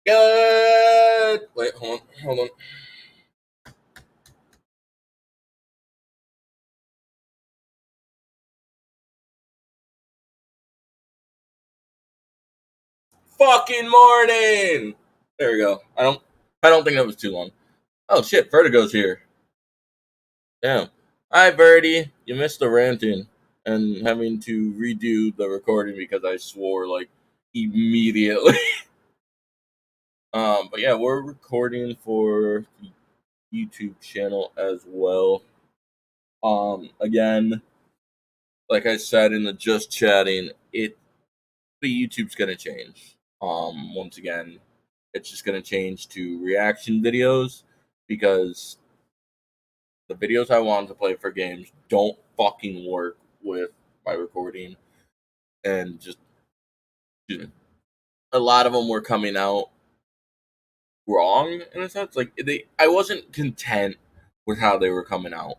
Good. Wait, hold on. Fucking morning. There we go. I don't think that was too long. Oh shit, Vertigo's here. Damn. Hi, Verdi. You missed the ranting and having to redo the recording because I swore like immediately. But yeah, we're recording for the YouTube channel as well. Again, like I said in the just chatting, the YouTube's gonna change. Once again, it's just gonna change to reaction videos because the videos I want to play for games don't fucking work with my recording, and just a lot of them were coming out wrong in a sense. Like I wasn't content with how they were coming out,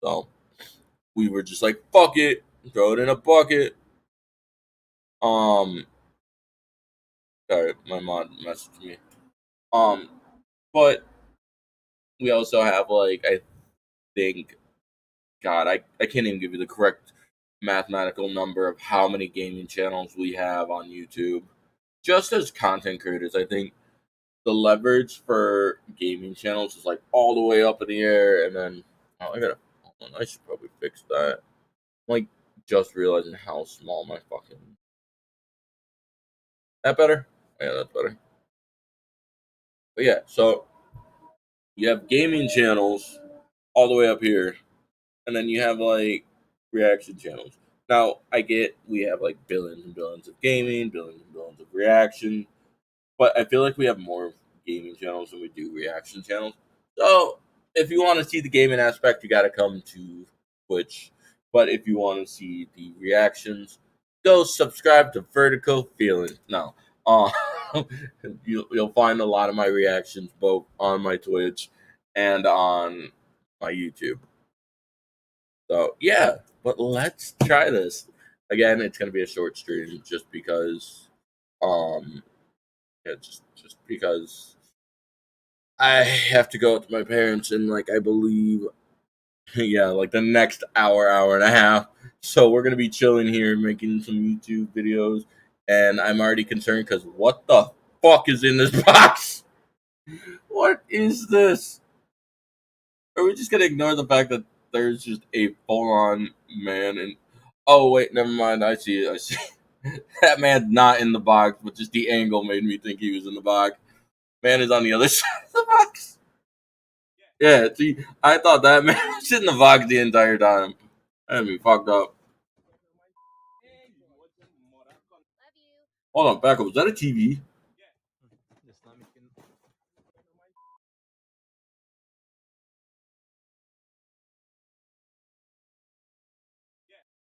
so we were just like, "Fuck it, throw it in a bucket." Um, sorry, my mom messaged me. Um, but we also have like I think, God, I can't even give you the correct mathematical number of how many gaming channels we have on YouTube. Just as content creators, I think the leverage for gaming channels is like all the way up in the air, and then oh, I gotta hold on, I should probably fix that. I'm like just realizing how small my fucking that better? Yeah, that's better. But yeah, so you have gaming channels all the way up here, and then you have like reaction channels. Now I get we have like billions and billions of gaming, billions and billions of reaction, but I feel like we have more gaming channels than we do reaction channels. So if you want to see the gaming aspect, you got to come to Twitch. But if you want to see the reactions, go subscribe to Vertical Feeling. No, uh, you'll find a lot of my reactions both on my Twitch and on my YouTube. So yeah, but let's try this. Again, it's gonna be a short stream just because um yeah, just because I have to go with my parents in like I believe yeah, like the next hour and a half. So we're gonna be chilling here making some YouTube videos and I'm already concerned because what the fuck is in this box? What is this? Are we just gonna ignore the fact that there's just a full on man and oh wait, never mind, I see it, I see that man's not in the box, but just the angle made me think he was in the box. Man is on the other side of the box. Yeah, see, I thought that man was in the box the entire time. That'd be fucked up. Hold on, back up. Was that a TV?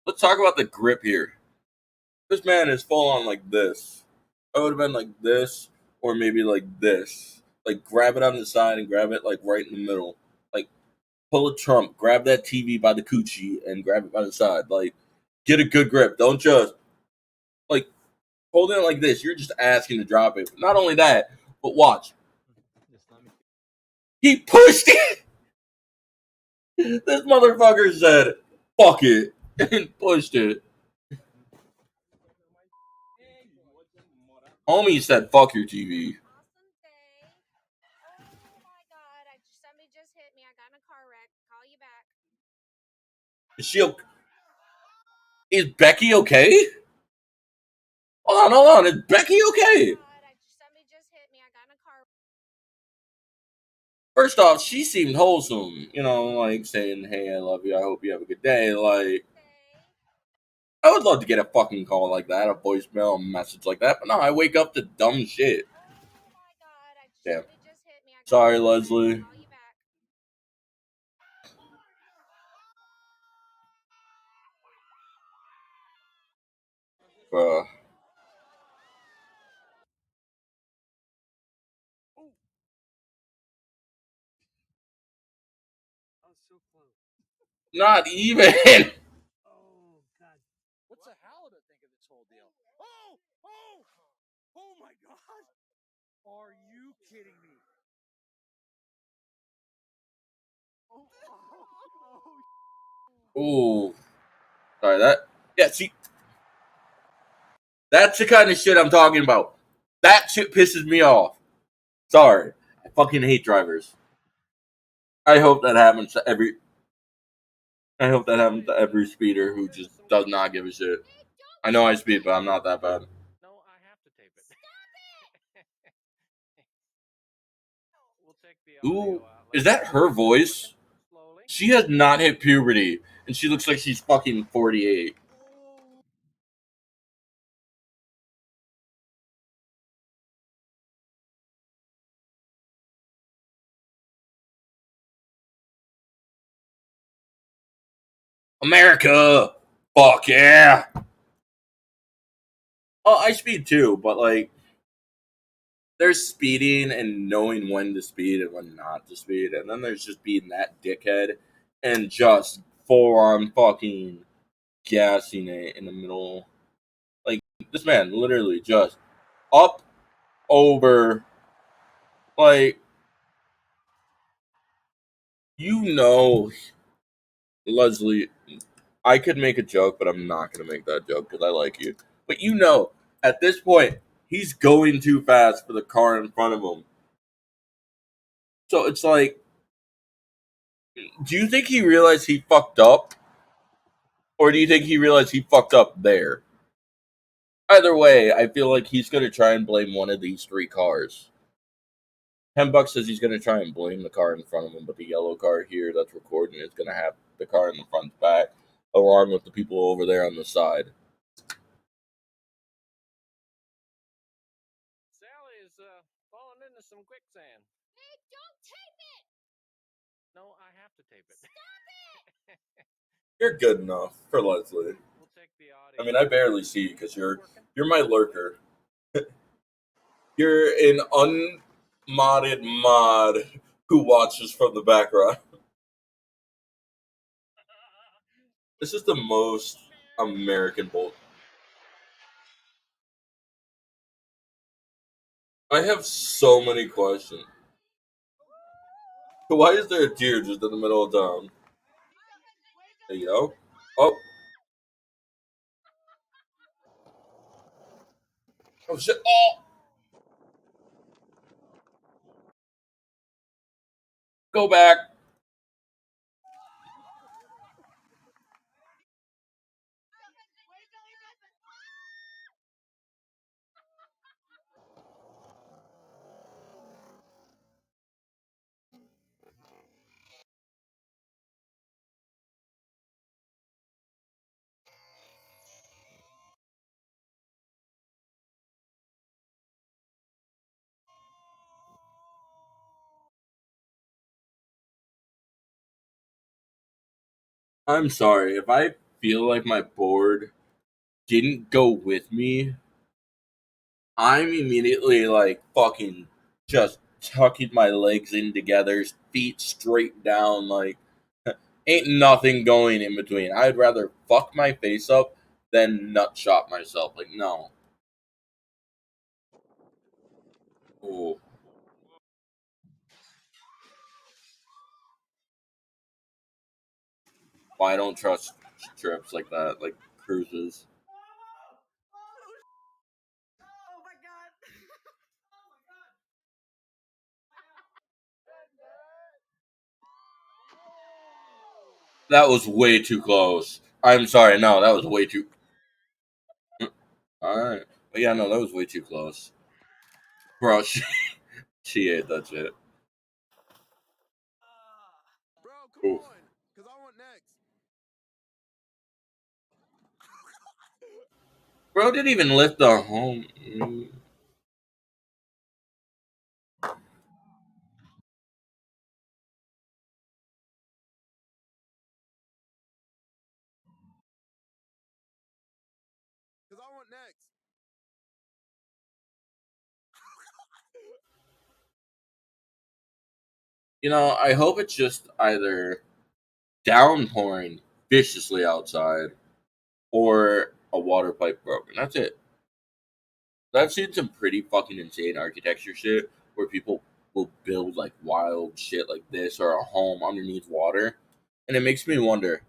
Let's talk about the grip here. This man is full on like this. I would have been like this, or maybe like this. Like grab it on the side and grab it like right in the middle. Like pull a Trump, grab that TV by the coochie and grab it by the side. Like get a good grip. Don't just like hold it like this. You're just asking to drop it. Not only that, but watch. He pushed it. This motherfucker said, "Fuck it," and pushed it. Homie said, "Fuck your TV." Is she? Is Becky okay? Hold on. Is Becky okay? First off, she seemed wholesome. You know, like saying, "Hey, I love you. I hope you have a good day." Like, I would love to get a fucking call like that, a voicemail message like that. But no, I wake up to dumb shit. Damn. Sorry, Leslie. Bruh. Not even. Ooh, sorry that. Yeah, see, that's the kind of shit I'm talking about. That shit pisses me off. Sorry, I fucking hate drivers. I hope that happens to every. I hope that happens to every speeder who just does not give a shit. I know I speed, but I'm not that bad. Ooh, is that her voice? She has not hit puberty, and she looks like she's fucking 48. America! Fuck yeah! Oh, I speed too, but like, there's speeding and knowing when to speed and when not to speed, and then there's just being that dickhead and just full on fucking gassing it in the middle. Like, this man literally just up over, like, you know, Leslie, I could make a joke, but I'm not going to make that joke because I like you. But you know, at this point, he's going too fast for the car in front of him. So it's like, do you think he realized he fucked up? Or do you think he realized he fucked up there? Either way, I feel like he's going to try and blame one of these three cars. $10 says he's going to try and blame the car in front of him, but the yellow car here that's recording is going to have the car in the front back, along with the people over there on the side. You're good enough for Leslie. I mean, I barely see you because you're my lurker. You're an unmodded mod who watches from the background. This is the most American bull. I have so many questions. Why is there a deer just in the middle of town? There you go. Oh, oh shit! Oh, go back. I'm sorry if I feel like my board didn't go with me. I'm immediately like fucking just tucking my legs in together, feet straight down, like ain't nothing going in between. I'd rather fuck my face up than nut shot myself. Like, no. Ooh. Well, I don't trust trips like that, like cruises. That was way too close. I'm sorry, no, that was way too. Alright. But yeah, no, that was way too close. Bro, she ate that shit. Oof. Bro didn't even lift the home. You know, I hope it's just either downpouring viciously outside or a water pipe broken. That's it. I've seen some pretty fucking insane architecture shit where people will build like wild shit like this or a home underneath water, and it makes me wonder: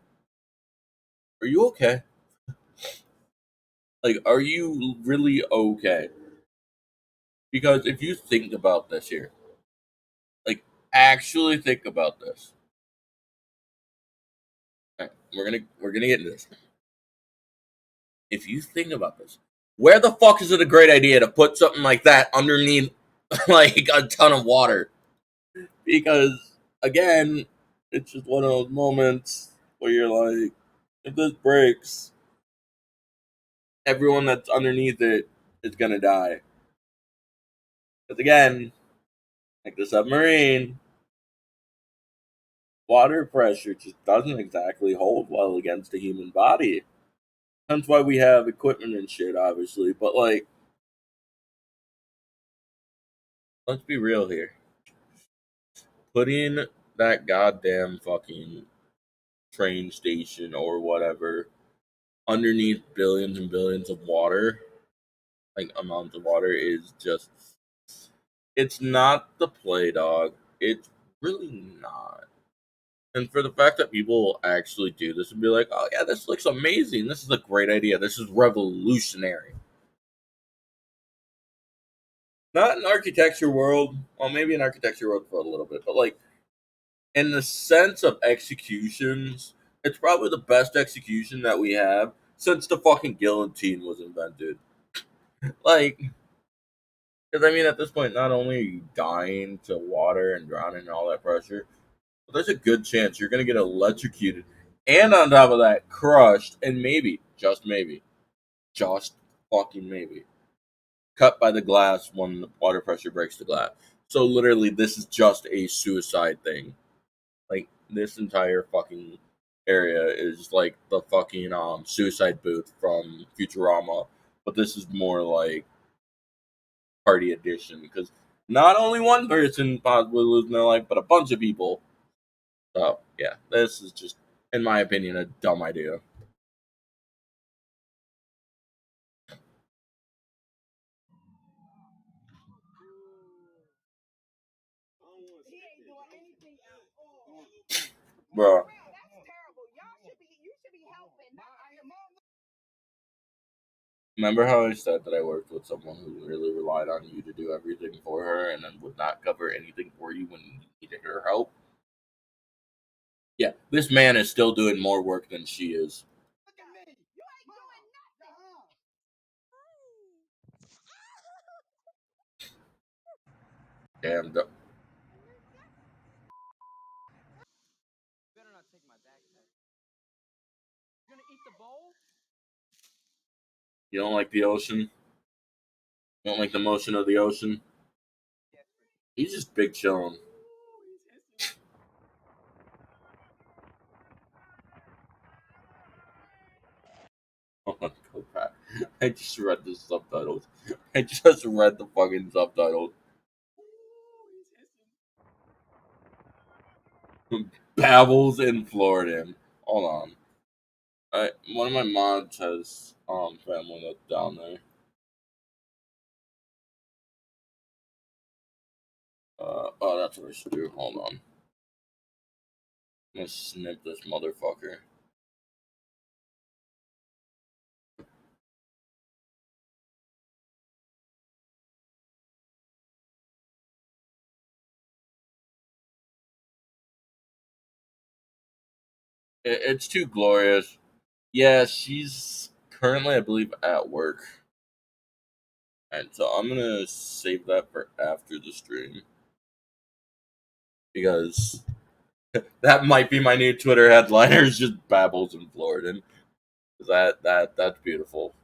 are you okay? Like, are you really okay? Because if you think about this here, like, actually think about this. Alright, we're gonna get into this. If you think about this, where the fuck is it a great idea to put something like that underneath like a ton of water? Because again, it's just one of those moments where you're like, if this breaks, everyone that's underneath it is gonna die. Because again, like the submarine, water pressure just doesn't exactly hold well against the human body. That's why we have equipment and shit, obviously. But like, let's be real here. Putting that goddamn fucking train station or whatever underneath billions and billions of water, like amounts of water, is just, it's not the play, dog. It's really not. And for the fact that people actually do this and be like, oh yeah, this looks amazing. This is a great idea. This is revolutionary. Not in architecture world. Well, maybe in architecture world for a little bit, but like in the sense of executions, it's probably the best execution that we have since the fucking guillotine was invented. Like, because I mean, at this point, not only are you dying to water and drowning and all that pressure, but there's a good chance you're going to get electrocuted and on top of that, crushed and maybe, just fucking maybe, cut by the glass when the water pressure breaks the glass. So literally, this is just a suicide thing. Like this entire fucking area is like the fucking suicide booth from Futurama, but this is more like party edition because not only one person possibly losing their life, but a bunch of people. So yeah, this is just, in my opinion, a dumb idea. Bro, remember how I said that I worked with someone who really relied on you to do everything for her and then would not cover anything for you when you needed her help? Yeah, this man is still doing more work than she is. Damn, you don't like the ocean? You don't like the motion of the ocean? He's just big chillin'. Oh, go back. I just read the subtitles. I just read the fucking subtitles. Babbles in Florida. Hold on. One of my mods has family that's down there. Oh, that's what I should do. Hold on. I'm gonna snip this motherfucker. It's too glorious. Yeah, she's currently, I believe, at work. And so I'm gonna save that for after the stream because that might be my new Twitter headliner. Is just babbles in Florida. That's beautiful.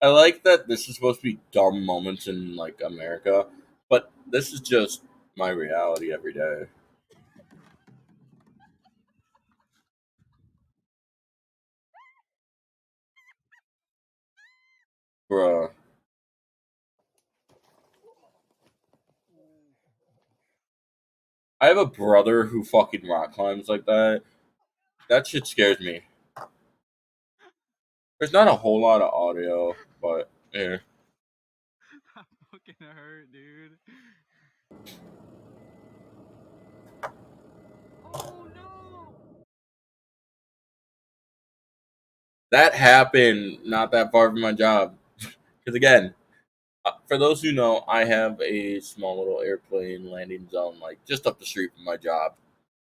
I like that this is supposed to be dumb moments in like America, but this is just my reality every day, bruh. I have a brother who fucking rock climbs like that. That shit scares me. There's not a whole lot of audio, but yeah. I'm fucking hurt, dude. Oh no! That happened not that far from my job. Because again, for those who know, I have a small little airplane landing zone, like just up the street from my job,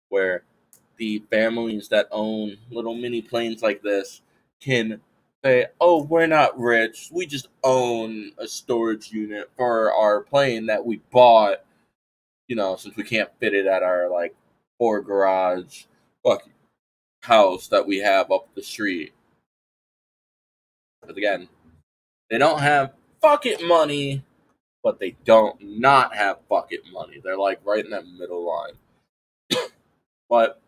where the families that own little mini planes like this can say, "Oh, we're not rich. We just own a storage unit for our plane that we bought. You know, since we can't fit it at our like four garage fucking house that we have up the street." Because again, they don't have fucking money, but they don't not have fucking money. They're like right in that middle line. But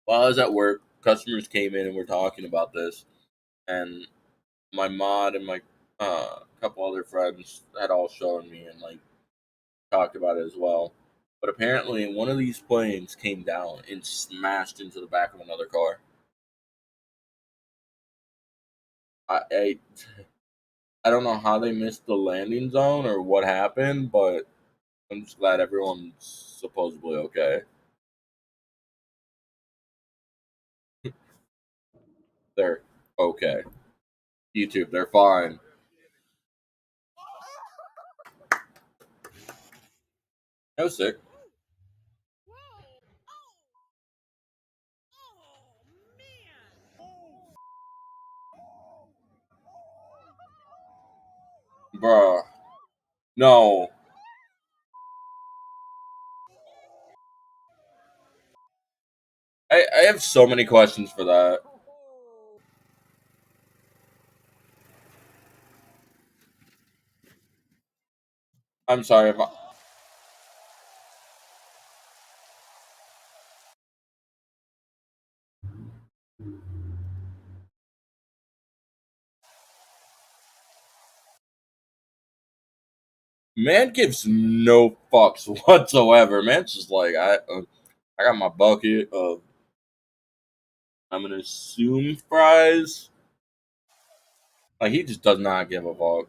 while I was at work, customers came in and were talking about this, and my mod and my couple other friends had all shown me and like talked about it as well. But apparently, one of these planes came down and smashed into the back of another car. I, I I don't know how they missed the landing zone or what happened, but I'm just glad everyone's supposedly okay. They're okay. YouTube, they're fine. I was sick, bruh. No, I have so many questions for that. I'm sorry if man gives no fucks whatsoever. Man's just like I got my bucket of I'm gonna assume fries. Like he just does not give a fuck.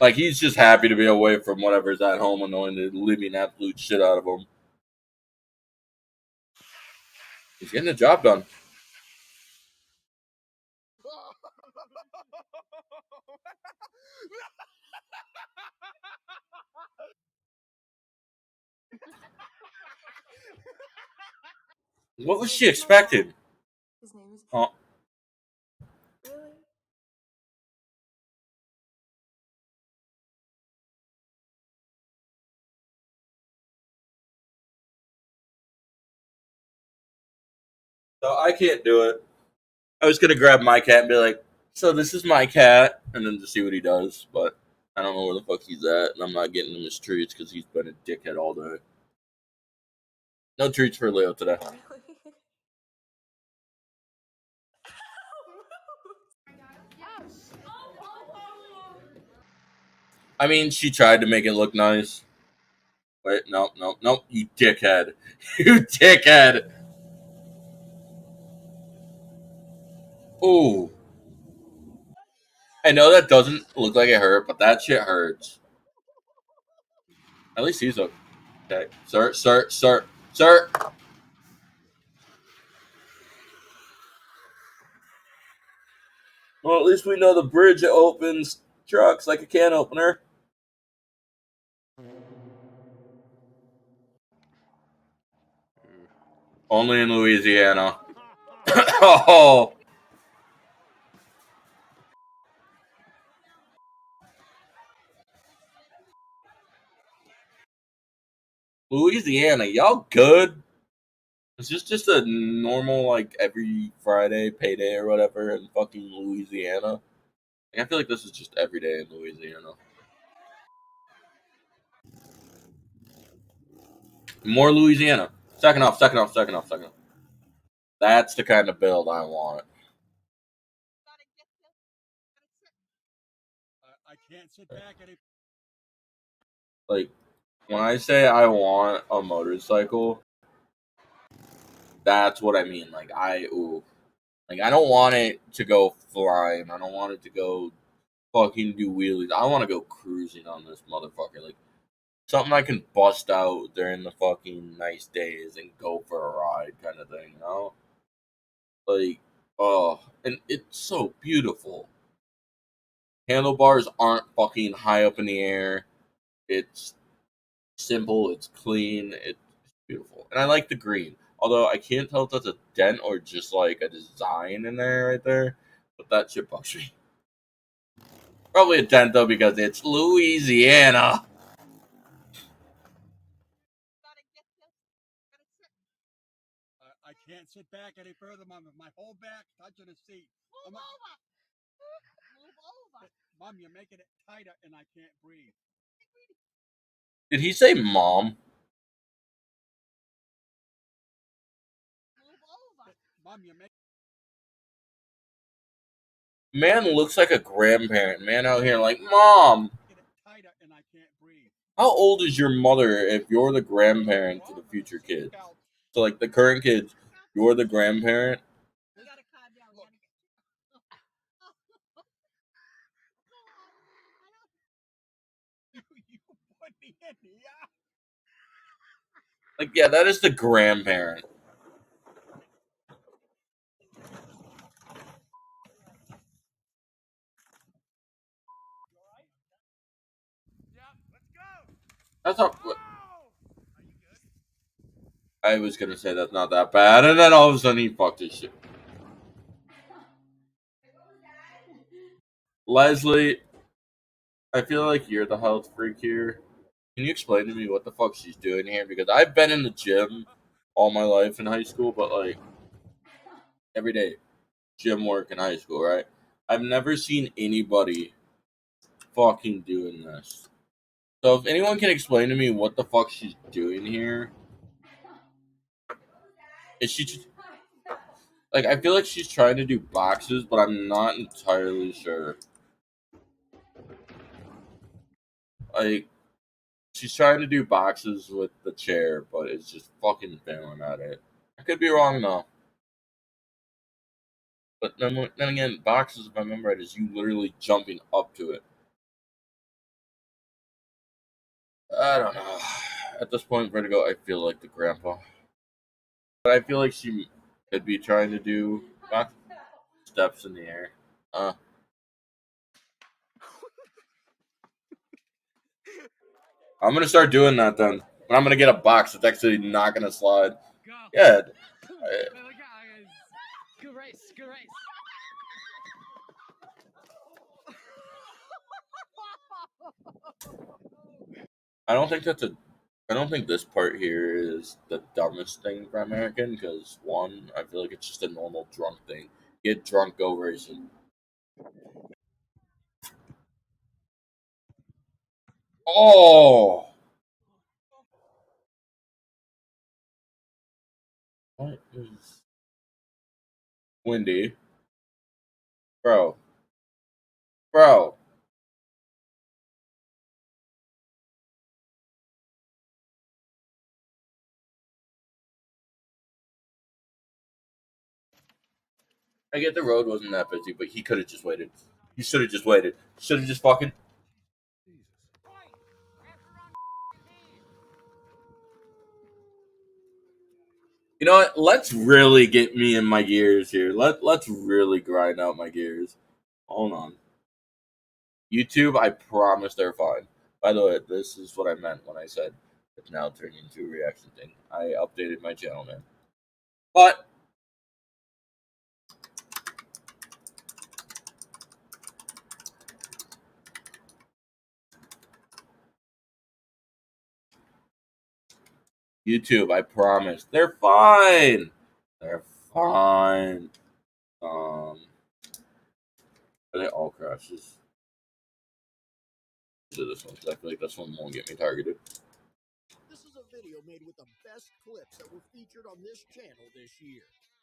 Like he's just happy to be away from whatever's at home, annoying the living absolute shit out of him. He's getting the job done. What was she expecting? Huh? So I can't do it. I was gonna grab my cat and be like, "So this is my cat," and then to see what he does. But I don't know where the fuck he's at, and I'm not getting him his treats because he's been a dickhead all day. No treats for Leo today. I mean, she tried to make it look nice. Wait, no, no, no, you dickhead. You dickhead. Ooh. I know that doesn't look like it hurt, but that shit hurts. At least he's okay. Sir, sir, sir, sir. Well, at least we know the bridge opens trucks like a can opener. Only in Louisiana. Oh, Louisiana, y'all good? Is this just a normal, like, every Friday payday or whatever in fucking Louisiana? Like, I feel like this is just every day in Louisiana. More Louisiana. Second off, second off, second off, second off. That's the kind of build I want. Like, when I say I want a motorcycle, That's what I mean. Like I don't want it to go flying. I don't want it to go fucking do wheelies. I want to go cruising on this motherfucker. Like something I can bust out during the fucking nice days and go for a ride, kind of thing. You know, like oh, and it's so beautiful. Handlebars aren't fucking high up in the air. It's simple. It's clean. It's beautiful, and I like the green. Although I can't tell if that's a dent or just like a design in there right there, but that shit bugs me. Probably a dent though because it's Louisiana. Did he say mom? Man looks like a grandparent. Man out here like mom. How old is your mother if you're the grandparent to the future kids? So like the current kids, you're the grandparent. Like yeah, that is the grandparent. That's not. I was gonna say that's not that bad, and then all of a sudden he fucked his shit. Leslie, I feel like you're the health freak here. Can you explain to me what the fuck she's doing here? Because I've been in the gym all my life in high school, but like every day, gym work in high school, right? I've never seen anybody fucking doing this. So if anyone can explain to me what the fuck she's doing here, is she just, like I feel like she's trying to do boxes, but I'm not entirely sure. Like she's trying to do boxes with the chair, but it's just fucking failing at it. I could be wrong though. But then again, boxes, if I remember right, is you literally jumping up to it. I don't know. At this point, Vertigo, I feel like the grandpa. But I feel like she could be trying to do box steps in the air. Uh, I'm gonna start doing that then. But I'm gonna get a box that's actually not gonna slide. Go. Yeah, Wait, look guys. Good race. Good race. I don't think that's a. I don't think this part here is the dumbest thing for American because one, I feel like it's just a normal drunk thing. Get drunk, go racing. Oh, what is Windy, bro, bro? I get the road wasn't that busy, but he could have just waited. He should have just waited. Should have just fucking. You know what? Let's really get me in my gears here. Let's really grind out my gears. Hold on. YouTube, I promise they're fine. By the way, this is what I meant when I said it's now turning into a reaction thing. I updated my channel, man. But YouTube, I promise they're fine. They're fine. Um, are they all crashes? To this one, 'cause I feel like this one won't get me targeted.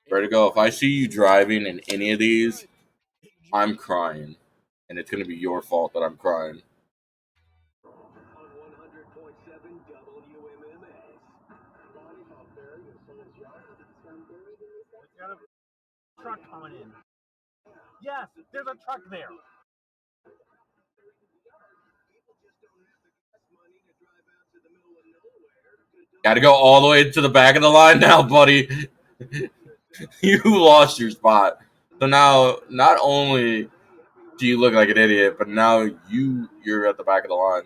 Vertigo, if I see you driving in any of these, I'm crying. And it's going to be your fault that I'm crying. Truck coming in. Yes, there's a truck there. Got to go all the way to the back of the line now, buddy. You lost your spot. So now, not only do you look like an idiot, but now you're at the back of the line.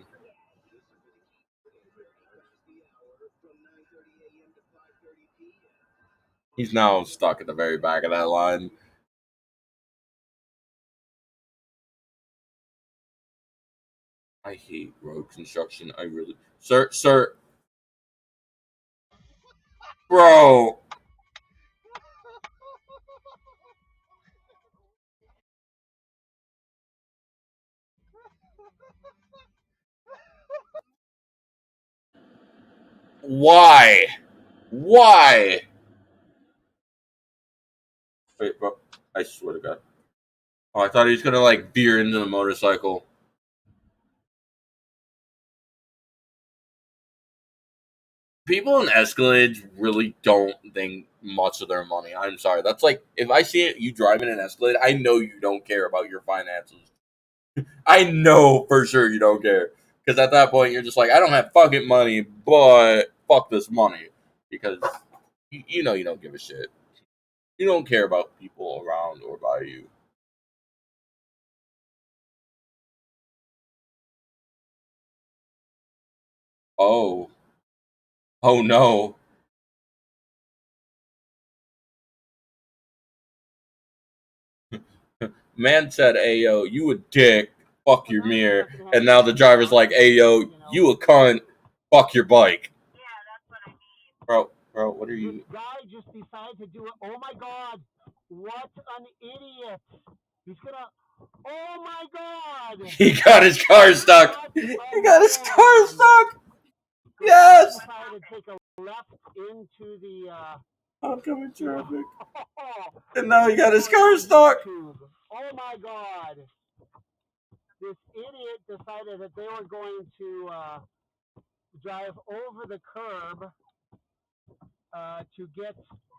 He's now stuck at the very back of that line. I hate road construction. I really, sir, bro. Why? Why? Wait, bro. I swear to God. Oh, I thought he was gonna like veer into the motorcycle. People in Escalades really don't think much of their money. I'm sorry. That's like if I see you driving an Escalade, I know you don't care about your finances. I know for sure you don't care because at that point you're just like, I don't have fucking money, but fuck this money because you know you don't give a shit. You don't care about people around or by you. Oh, oh no. Man said, "Ayo, you a dick. Fuck your mirror." And now the driver's like, "Ayo, you a cunt. Fuck your bike." Bro, what are This you? guy just decided to do it. Oh my god! What an idiot! He's gonna. Oh my god! He got his car stuck. What He a got his car moron! stuck. This guy Yes. decided to take a left into the. Oncoming You know, traffic. And now he got his car stuck. YouTube. Oh my god! This idiot decided that they were going to drive over the curb to get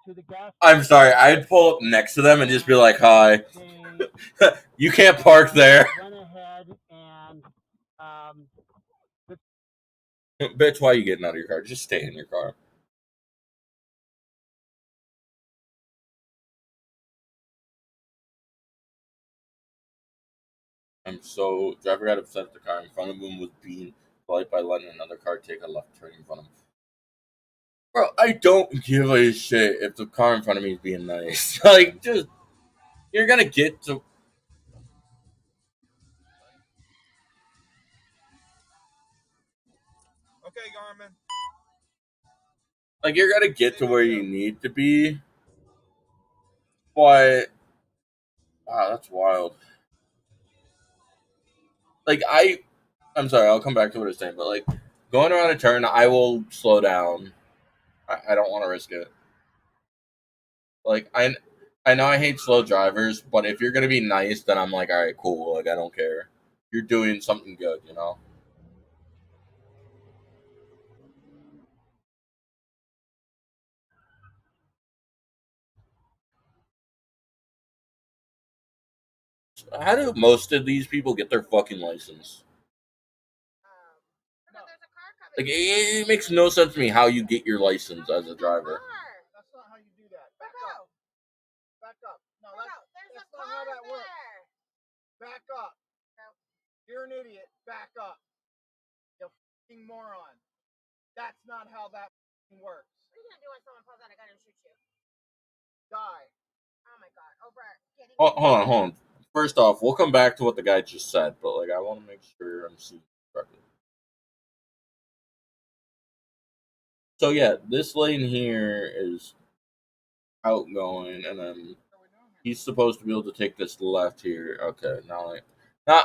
to the gas I'm sorry. station. I'd pull up next to them and just be And like, "Hi." they You can't park there. went ahead and um, Bitch, why are you getting out of your car? Just stay in your car. Driver got upset at the car in front of him was being polite by letting another car take a left turn in front of him. Bro, I don't give a shit if the car in front of me is being nice. Like, just you're gonna get to Okay, Garmin. you're gonna get to where you need to be, but wow, that's wild. Like I'm sorry, I'll come back to what I was saying, but like going around a turn, I will slow down. I don't want to risk it. Like I know I hate slow drivers, but if you're gonna be nice, then I'm like, all right, cool. Like I don't care. You're doing something good, you know. How do most of these people get their fucking license? Like it makes no sense to me how you get your license as a driver. that's not how you do that. Back up. Back up. No, that's not how that works. Back up. You're an idiot. Back up. You fucking moron. That's not how that works. What are you gonna do when someone pulls out a gun and shoots you? Die. Oh my god. Over getting. Hold on. First off, we'll come back to what the guy just said, but like I want to make sure I'm seeing correctly. So yeah, this lane here is outgoing, and then he's supposed to be able to take this left here. Okay, now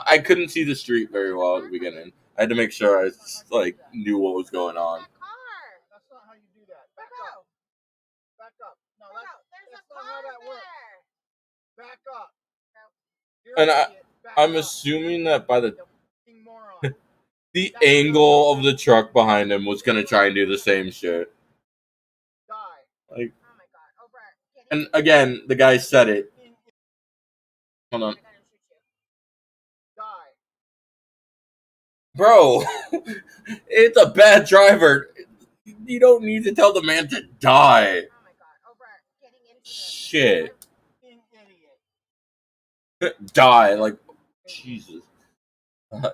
I couldn't see the street very well at the beginning. I had to make sure I like knew what was going on. That's not how you do that. Back up. Back up. No, that's not how that works. Back up. You're And an idiot. Back I'm up. assuming that by You fucking moron. the angle of the truck behind him was gonna try and do the same shit. Die. Like, Oh my god. Over And again, the guy said it. Hold on. Die. Bro, it's a bad driver. You don't need to tell the man to die. Oh my god. Over getting into Shit. idiot. Die. Like, Jesus.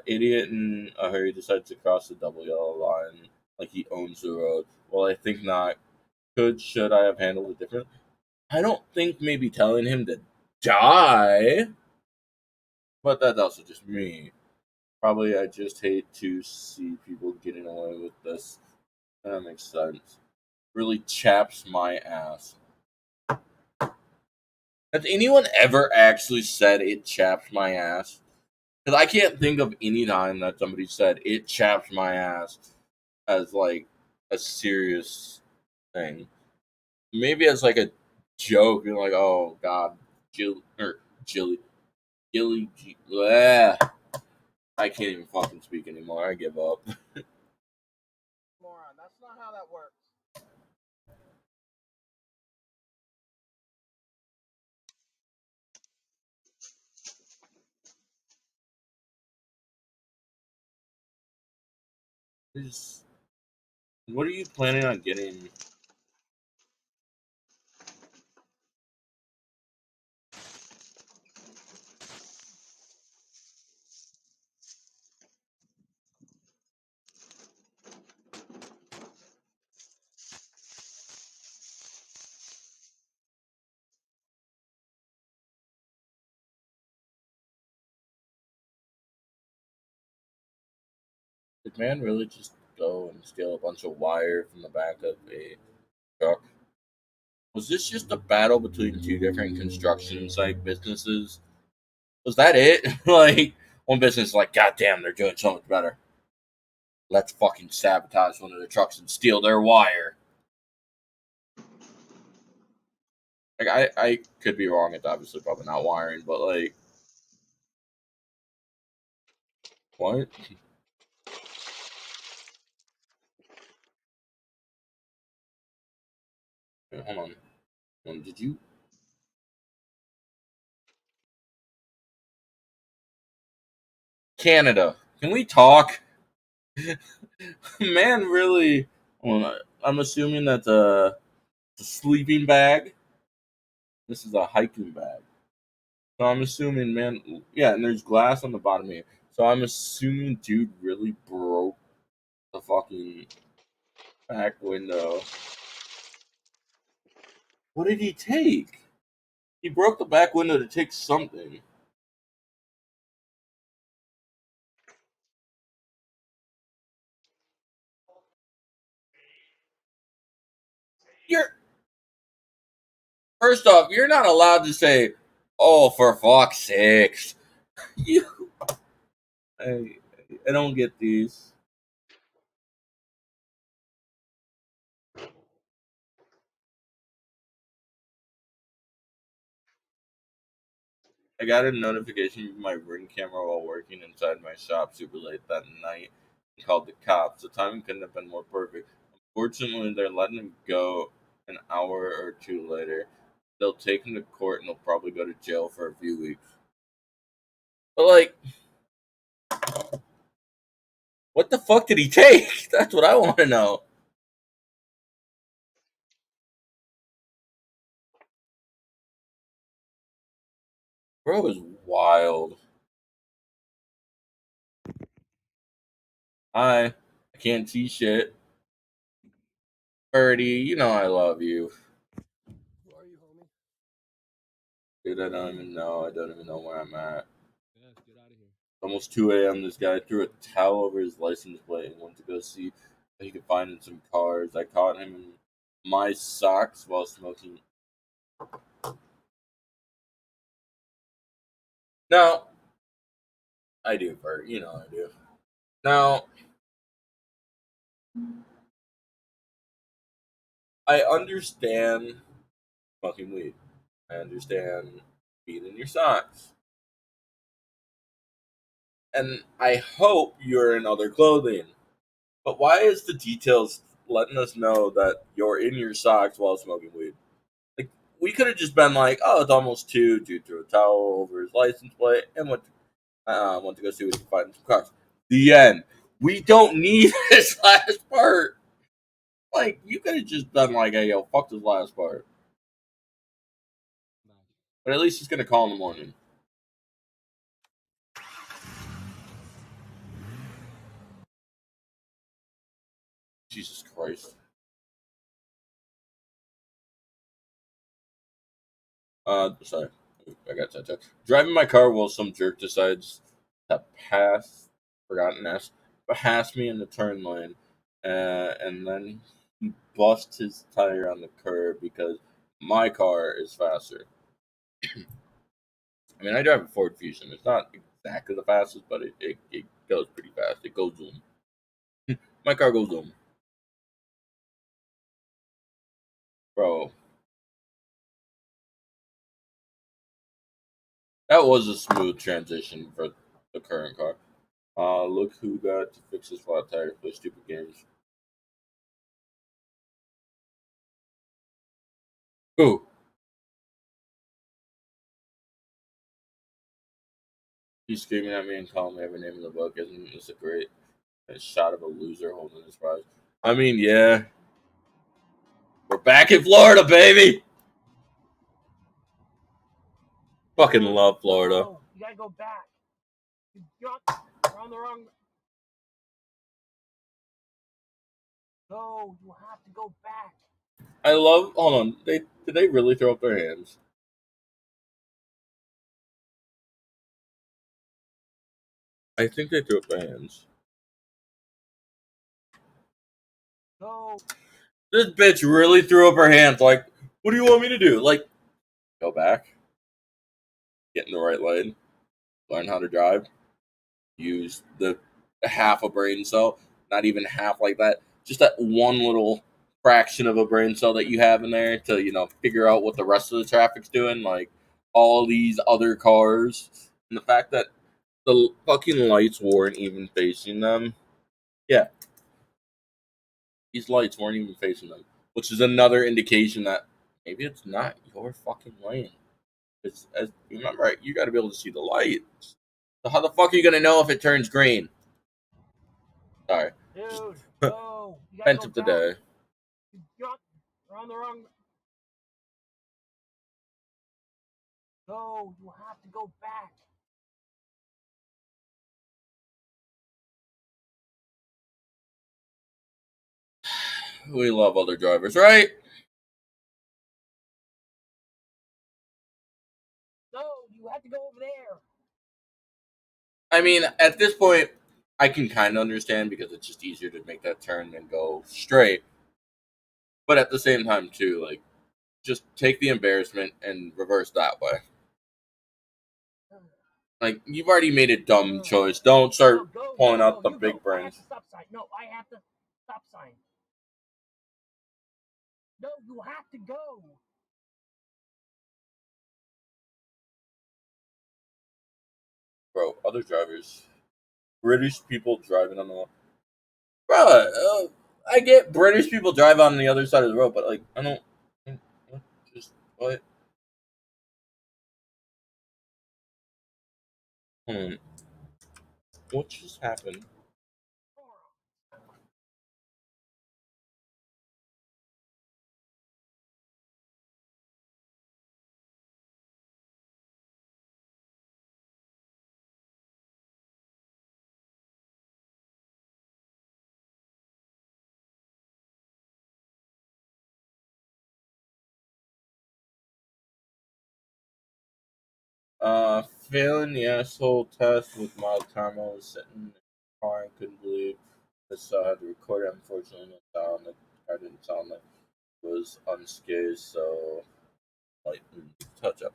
Idiot in a hurry decides to cross the double yellow line like he owns the road. Well, I think not. Should I have handled it different? I don't think maybe telling him to die, but that's also just me. Probably I just hate to see people getting away with this. That makes sense. Really chaps my ass. Has anyone ever actually said it chaps my ass? Because I can't think of any time that somebody said it chaps my ass as like a serious thing. Maybe as like a joke, you're like, oh god, Jill or Jilly, Gilly, bleh. I can't even fucking speak anymore. I give up. Moron. That's not how that works. What are you planning on getting? Did man really just go and steal a bunch of wire from the back of a truck? Was this just a battle between two different construction site businesses? Was that it? Like, one business is like, God damn, they're doing so much better. Let's fucking sabotage one of the trucks and steal their wire. Like, I could be wrong. It's obviously probably not wiring, but like, what? Wait, hold on. Did you? Canada. Can we talk? Man, really? Well, I'm assuming that's a sleeping bag. This is a hiking bag. So I'm assuming, man, yeah, and there's glass on the bottom here. So I'm assuming dude really broke the fucking back window. What did he take? He broke the back window to take something. You're First off, you're not allowed to say, "Oh, for fuck's sakes." You, I, I don't get these. I got a notification from my Ring camera while working inside my shop super late that night and called the cops. The timing couldn't have been more perfect. Unfortunately, they're letting him go an hour or two later. They'll take him to court and he'll probably go to jail for a few weeks. But, like, what the fuck did he take? That's what I want to know. Bro is wild. I can't see shit. Birdie, you know I love you. Who are you, homie? Dude, I don't even know. I don't even know where I'm at. Yes, get out of here. Almost 2 a.m. This guy threw a towel over his license plate and went to go see what he could find in some cars. I caught him in my socks while smoking. Now, I do, Bert. You know I do. Now, I understand smoking weed. I understand being in your socks. And I hope you're in other clothing. But why is the details letting us know that you're in your socks while smoking weed? Like, we could have just been like, oh, it's almost two. Dude threw a towel over his license plate and went to go see what he could find in some cars. The end. We don't need this last part. Like, you could have just been like, hey, yo, fuck this last part. But at least he's going to call in the morning. Jesus Christ. Sorry. I got that. Driving my car while some jerk decides to pass me in the turn lane, and then he busts his tire on the curb because my car is faster. I mean, I drive a Ford Fusion. It's not exactly the fastest, but it goes pretty fast. It goes zoom. My car goes zoom. Bro, that was a smooth transition for the current car. Look who got to fix his flat tire, play stupid games. Who? He's screaming at me and calling me every name in the book. Isn't this a great shot of a loser holding his prize? I mean, yeah. We're back in Florida, baby! Fucking love Florida. No, you gotta go back. You're on the wrong. No, you have to go back. I love. Hold on. Did they really throw up their hands? I think they threw up their hands. No. This bitch really threw up her hands. Like, what do you want me to do? Like, go back, get in the right lane, learn how to drive, use the half a brain cell, not even half like that, just that one little fraction of a brain cell that you have in there to, figure out what the rest of the traffic's doing, like all these other cars. And the fact that the fucking lights weren't even facing them. Yeah, these lights weren't even facing them, which is another indication that maybe it's not your fucking lane. It's, as remember, you got to be able to see the lights. So how the fuck are you gonna know if it turns green? Sorry, just Dude, no, you gotta vent go of the back. day. You're on the wrong. No, you have to go back. We love other drivers, right? No, you have to go over there. I mean, at this point, I can kind of understand because it's just easier to make that turn and go straight. But at the same time, too, like, just take the embarrassment and reverse that way. Like, you've already made a dumb choice. Don't start No, go, pulling out the you big go. I have brains. the stop sign. No, I have the stop sign. No, you have to go. Bro, other drivers. British people driving on the bro. I get British people drive on the other side of the road, but like I don't. Just what? Hmm. What just happened? Failing the asshole test with mild karma. Was sitting in the car and couldn't believe this. Had to record it. Unfortunately, no sound. The car didn't sound like it was unscathed, so like touch up.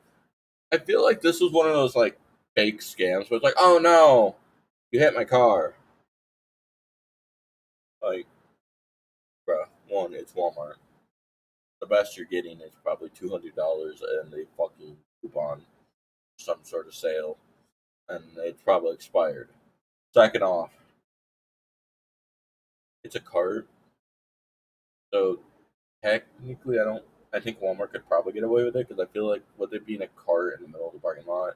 I feel like this was one of those like fake scams where it's like, oh no, you hit my car. Like, bruh, one, it's Walmart. The best you're getting is probably $200 and a fucking coupon, some sort of sale, and it's probably expired. Second off, it's a cart, so technically I think Walmart could probably get away with it because I feel like with it being a cart in the middle of the parking lot,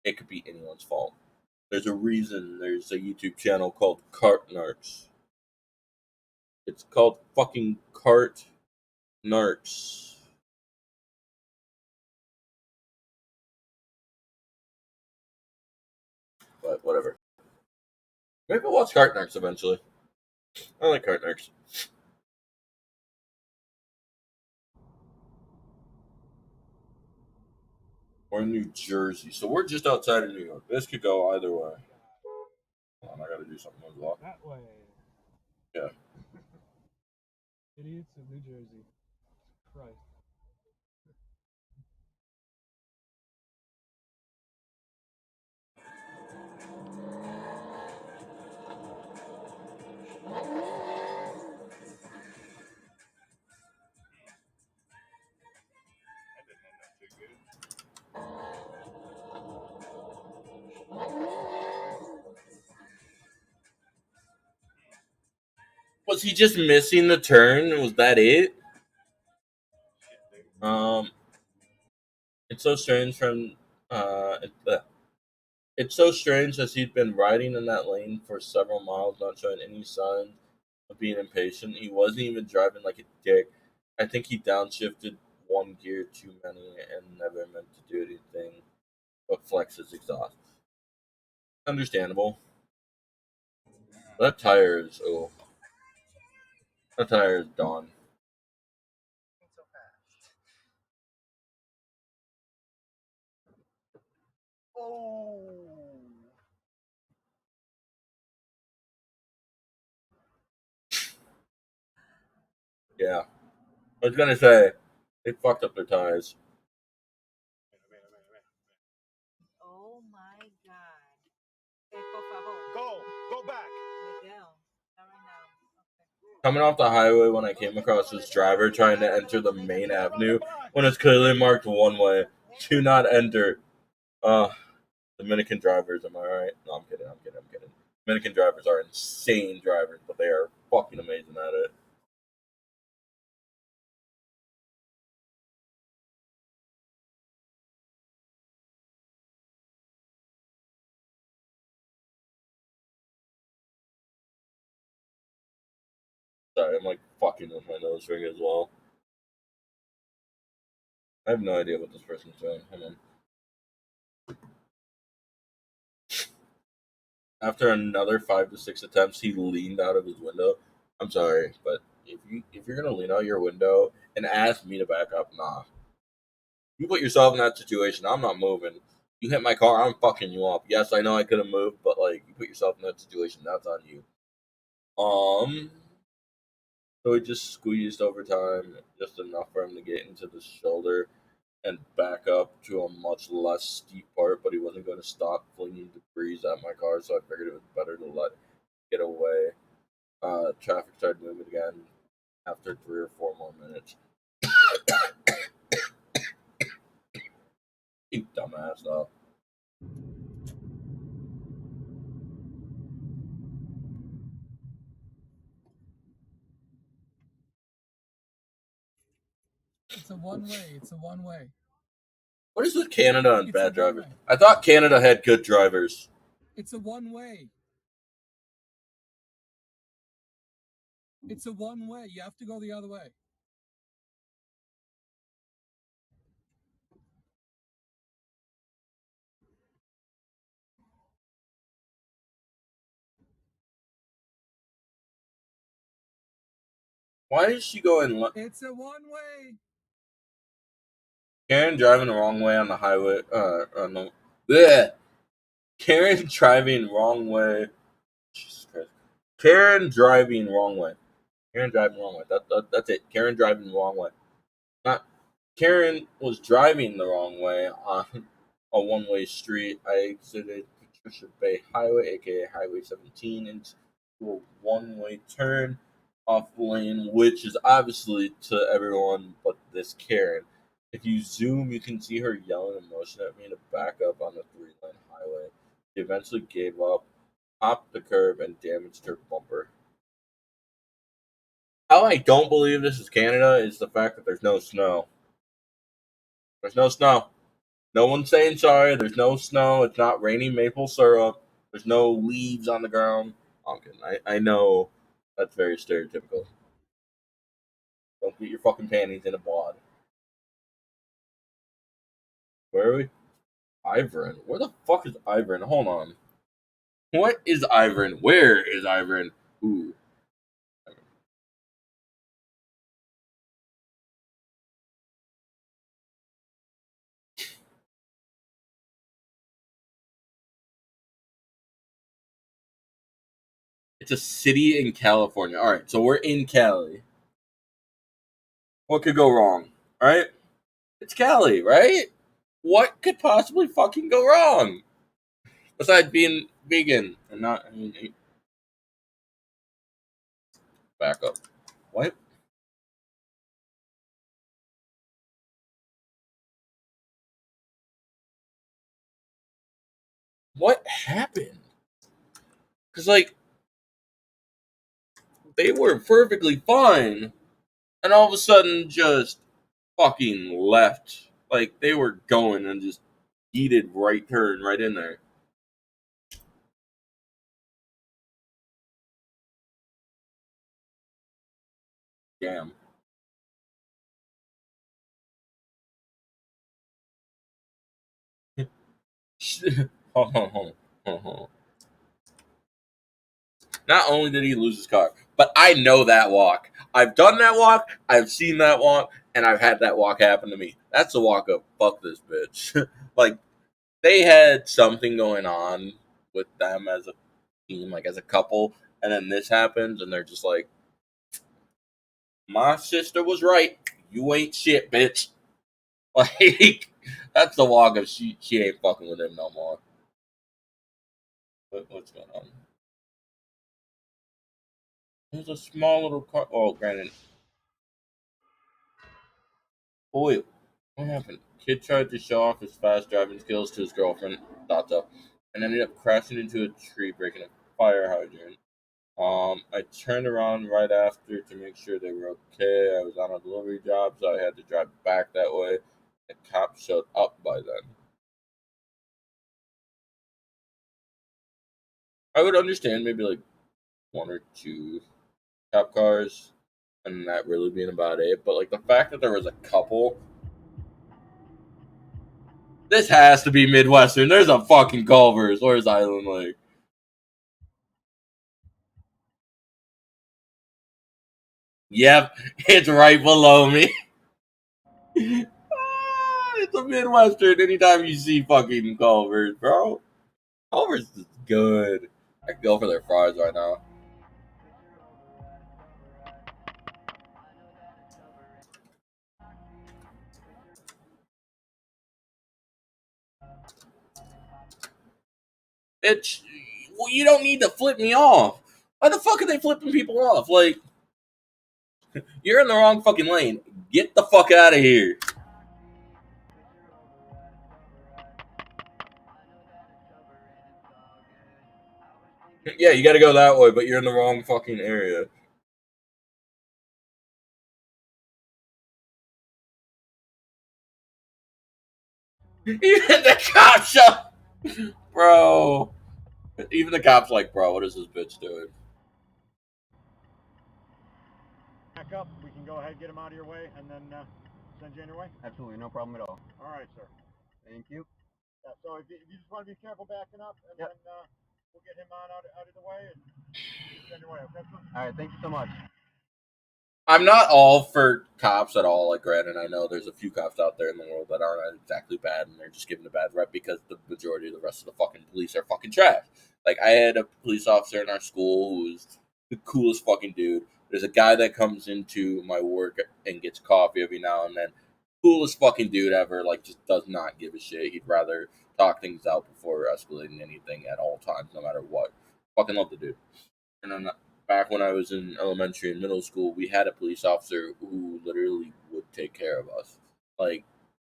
it could be anyone's fault. There's a reason there's a YouTube channel called Cart Narcs. It's called fucking Cart Narcs. But whatever. Maybe I'll watch Cart Narcs eventually. I like Cart Narcs. Or New Jersey. So we're just outside of New York. This could go either way. Hold on, I gotta do something as well. That way. Yeah. Idiots of New Jersey. Christ. Was he just missing the turn? Was that it? Um, it's so strange from it's so strange as he'd been riding in that lane for several miles, not showing any signs of being impatient. He wasn't even driving like a dick. I think he downshifted one gear too many and never meant to do anything but flex his exhaust. Understandable. That tire is that tire is done. So fast. Oh. Yeah. I was gonna say they fucked up their tires. Oh my God. Por favor. Go back. Miguel. Not right now. Coming off the highway when I came across this driver trying to enter the main avenue when it's clearly marked one way. Do not enter. Dominican drivers, am I right? No, I'm kidding, I'm kidding, I'm kidding. Dominican drivers are insane drivers, but they are fucking amazing at it. Sorry, I'm like fucking with my nose ring as well. I have no idea what this person's doing. Hold on. After another 5 to 6 attempts, he leaned out of his window. I'm sorry, but if you're gonna lean out your window and ask me to back up, nah. You put yourself in that situation. I'm not moving. You hit my car, I'm fucking you up. Yes, I know I could have moved, but like you put yourself in that situation, that's on you. Um, so he just squeezed over time, just enough for him to get into the shoulder and back up to a much less steep part. But he wasn't going to stop flinging debris at my car, so I figured it was better to let it get away. Traffic started moving again after 3 or 4 more minutes. You dumbass, though. It's a one way. It's a one way. What is with Canada and It's a bad drivers? one-way. I thought Canada had good drivers. It's a one way. It's a one way. You have to go the other way. Why is she going? It's a one way. Karen driving the wrong way on the highway. On the bleh. Karen driving wrong way. Jesus Christ. Karen driving wrong way. Karen driving wrong way. That's it. Karen driving wrong way. Not Karen was driving the wrong way on a one-way street. I exited Patricia Bay Highway, aka Highway 17, into a one-way turn off lane, which is obviously to everyone but this Karen. If you zoom, you can see her yelling and motion at me to back up on the three-lane highway. She eventually gave up, hopped the curb, and damaged her bumper. How I don't believe this is Canada is the fact that there's no snow. There's no snow. No one's saying sorry. There's no snow. It's not raining maple syrup. There's no leaves on the ground. I'm kidding. I know that's very stereotypical. Don't get your fucking panties in a wad. Where are we? Ivern. Where the fuck is Ivern? Hold on. What is Ivern? Where is Ivern? Ooh. It's a city in California. All right, so we're in Cali. What could go wrong? All right, it's Cali, right? What could possibly fucking go wrong besides being vegan and not? I mean, back up. What? What happened? Because like they were perfectly fine, and all of a sudden just fucking left. Like they were going and just yeeted right turn right in there. Damn. Hold on, hold on, hold on. Not only did he lose his car, but I know that walk. I've done that walk, I've seen that walk, and I've had that walk happen to me. That's the walk of fuck this bitch. Like they had something going on with them as a team, like as a couple, and then this happens, and they're just like, "My sister was right. You ain't shit, bitch." Like that's the walk of she ain't fucking with him no more. What's going on? There's a small little car. Oh, granted. Oh wait, what happened? Kid tried to show off his fast driving skills to his girlfriend, Data, and ended up crashing into a tree, breaking a fire hydrant. I turned around right after to make sure they were okay. I was on a delivery job, so I had to drive back that way. The cops showed up by then. I would understand maybe like one or two cop cars, and that really being about it. But like the fact that there was a couple, this has to be Midwestern. There's a fucking Culver's. Where's Island Lake? Yep, it's right below me. It's a Midwestern. Anytime you see fucking Culver's, bro. Culver's is good. I could go for their fries right now. It's well, you don't need to flip me off. Why the fuck are they flipping people off? Like you're in the wrong fucking lane. Get the fuck out of here. Yeah, you got to go that way, but you're in the wrong fucking area. Even the cops show, bro. Even the cops like, bro, what is this bitch doing? Back up. We can go ahead, get him out of your way, and then send you on your way. Absolutely, no problem at all. All right, sir. Thank you. Yeah, so if you just want to be careful backing up, and Yep. then we'll get him out of the way and send your way. Okay, sir? All right, thank you so much. I'm not all for cops at all. Like, granted, I know there's a few cops out there in the world that aren't exactly bad, and they're just given a bad rep because the majority of the rest of the fucking police are fucking trash. Like, I had a police officer in our school who was the coolest fucking dude. There's a guy that comes into my work and gets coffee every now and then. Coolest fucking dude ever. Like, just does not give a shit. He'd rather talk things out before escalating anything at all times, no matter what. Fucking love the dude. And then back when I was in elementary and middle school, we had a police officer who literally would take care of us, like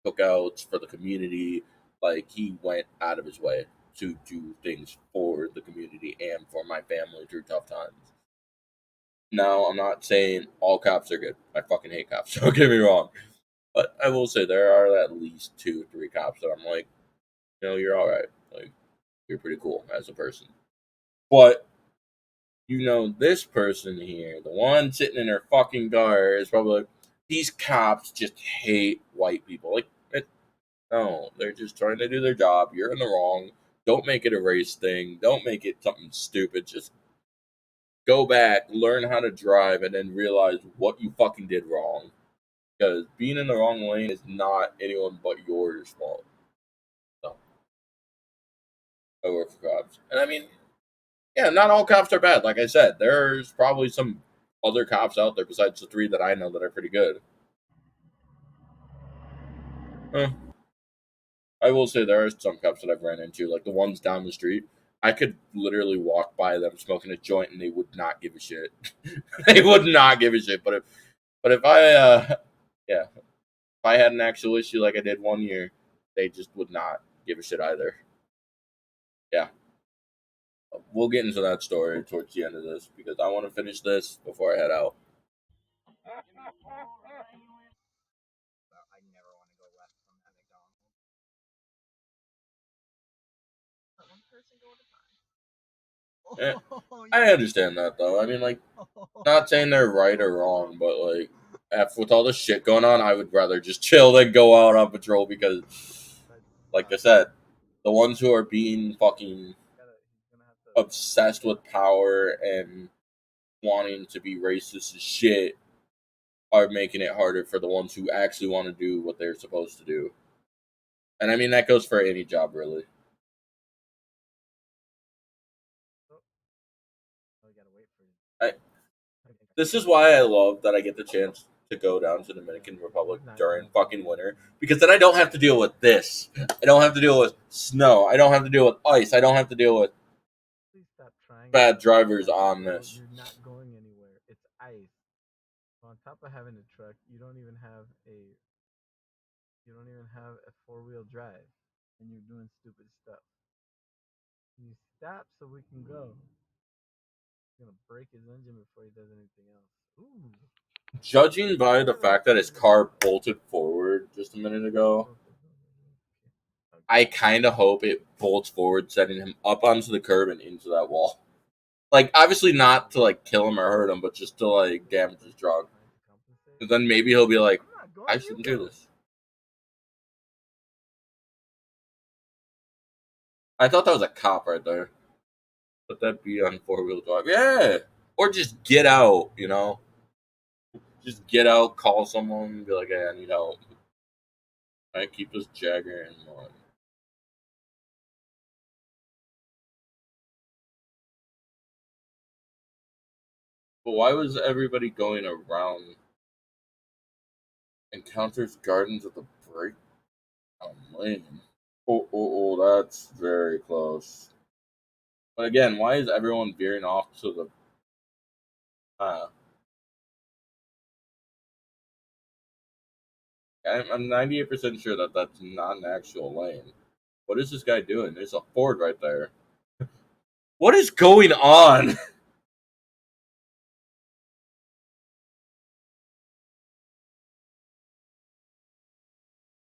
cookouts for the community. Like he went out of his way to do things for the community and for my family through tough times. Now, I'm not saying all cops are good. I fucking hate cops. Don't get me wrong. But I will say there are at least 2, 3 cops that I'm like, you're all right. Like, you're pretty cool as a person. But this person here, the one sitting in her fucking car, is probably like, these cops just hate white people. Like, no, they're just trying to do their job. You're in the wrong. Don't make it a race thing. Don't make it something stupid. Just go back, learn how to drive, and then realize what you fucking did wrong. Because being in the wrong lane is not anyone but yours fault. So, I work for cops. And I mean, yeah, not all cops are bad. Like I said, there's probably some other cops out there besides the 3 that I know that are pretty good. Huh. I will say there are some cops that I've ran into, like the ones down the street. I could literally walk by them smoking a joint, and they would not give a shit. They would not give a shit. But if yeah, if I had an actual issue like I did one year, they just would not give a shit either. Yeah, we'll get into that story towards the end of this because I want to finish this before I head out. I never want to go left from that McDonald's. Let one person go at a time. Yeah, Oh, I understand that though. I mean, like, not saying they're right or wrong, but like, with all this shit going on, I would rather just chill than go out on patrol because, like I said, the ones who are being fucking obsessed with power and wanting to be racist as shit are making it harder for the ones who actually want to do what they're supposed to do. And I mean, that goes for any job, really. I, this is why I love that I get the chance to go down to Dominican Republic during fucking winter because then I don't have to deal with this. I don't have to deal with snow. I don't have to deal with ice. I don't have to deal with Please stop trying. bad drivers on this. You're not going anywhere. It's ice. On top of having a truck, you don't even have a 4-wheel drive, and you're doing stupid stuff. Can you stop so we can go? He's gonna break his engine before he does anything else. Ooh. Judging by the fact that his car bolted forward just a minute ago, I kind of hope it bolts forward, setting him up onto the curb and into that wall. Like, obviously not to like kill him or hurt him, but just to like damage his truck. Because then maybe he'll be like, I shouldn't do this. I thought that was a cop right there. Let that be on 4-wheel drive. Yeah. Or just get out, Just get out, call someone, and be like, hey, I need help. I keep this Jagger in mind. But why was everybody going around Encounters Gardens of the Breakdown Lane? Oh, that's very close. But again, why is everyone veering off to the uh, I'm 98% sure that that's not an actual lane. What is this guy doing? There's a Ford right there. What is going on?